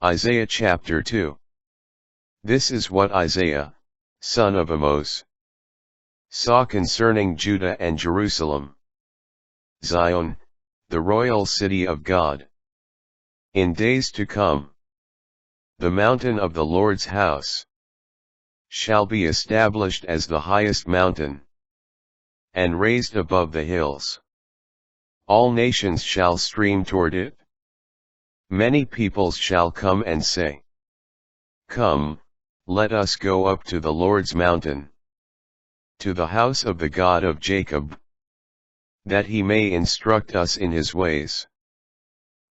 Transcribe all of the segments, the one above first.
Isaiah chapter 2. This is what Isaiah, son of Amos, saw concerning Judah and Jerusalem. Zion, the royal city of God. In days to come, the mountain of the Lord's house shall be established as the highest mountain, and raised above the hills. All nations shall stream toward it. Many peoples shall come and say, Come, let us go up to the Lord's mountain, to the house of the God of Jacob, that he may instruct us in his ways,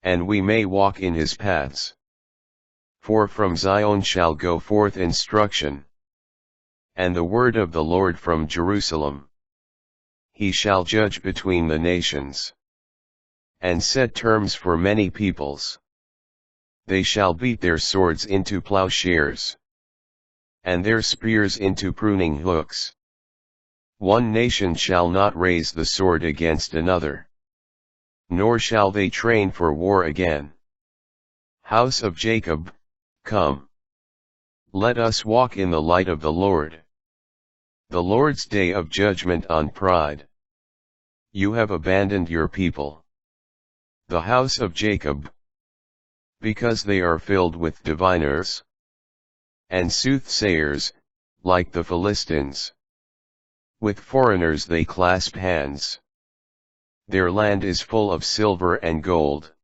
and we may walk in his paths. For from Zion shall go forth instruction, and the word of the Lord from Jerusalem. He shall judge between the nations, and set terms for many peoples. They shall beat their swords into plowshares, and their spears into pruning hooks. One nation shall not raise the sword against another, nor shall they train for war again. House of Jacob, come. Let us walk in the light of the Lord. The Lord's day of judgment on pride. You have abandoned your people, the house of Jacob, because they are filled with diviners and soothsayers, like the Philistines. With foreigners they clasp hands. Their land is full of silver and gold.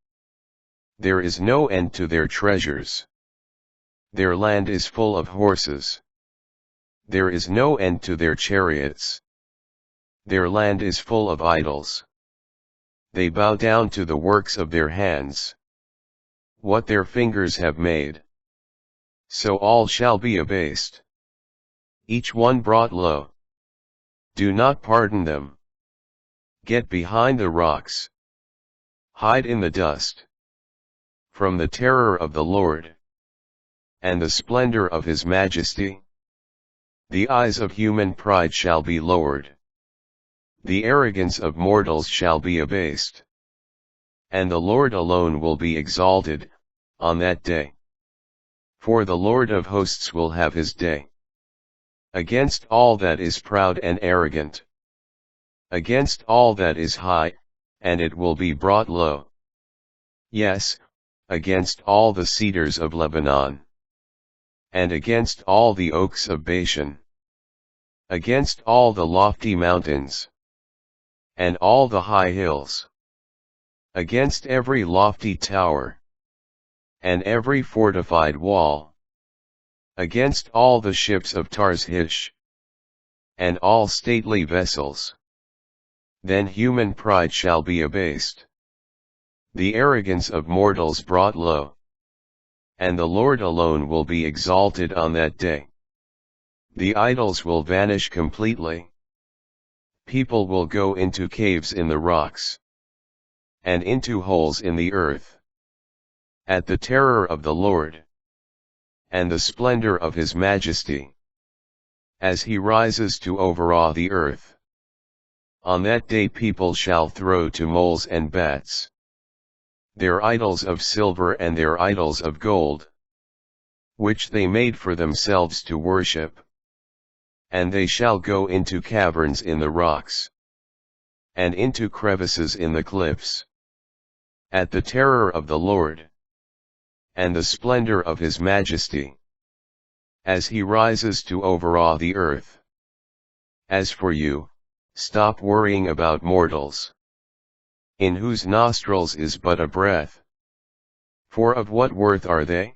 There is no end to their treasures. Their land is full of horses. There is no end to their chariots. Their land is full of idols. They bow down to the works of their hands, what their fingers have made. So all shall be abased, each one brought low. Do not pardon them. Get behind the rocks. Hide in the dust. From the terror of the Lord, and the splendor of his majesty, the eyes of human pride shall be lowered. The arrogance of mortals shall be abased. And the Lord alone will be exalted, on that day. For the Lord of hosts will have his day against all that is proud and arrogant, against all that is high, and it will be brought low. Yes, against all the cedars of Lebanon, and against all the oaks of Bashan, against all the lofty mountains, and all the high hills, against every lofty tower, and every fortified wall, against all the ships of Tarshish, and all stately vessels. Then human pride shall be abased, the arrogance of mortals brought low, and the Lord alone will be exalted on that day. The idols will vanish completely. People will go into caves in the rocks, and into holes in the earth, at the terror of the Lord, and the splendor of his majesty, as he rises to overawe the earth. On that day people shall throw to moles and bats their idols of silver and their idols of gold, which they made for themselves to worship. And they shall go into caverns in the rocks, and into crevices in the cliffs, at the terror of the Lord, and the splendor of his majesty, as he rises to overawe the earth. As for you, stop worrying about mortals, in whose nostrils is but a breath. For of what worth are they?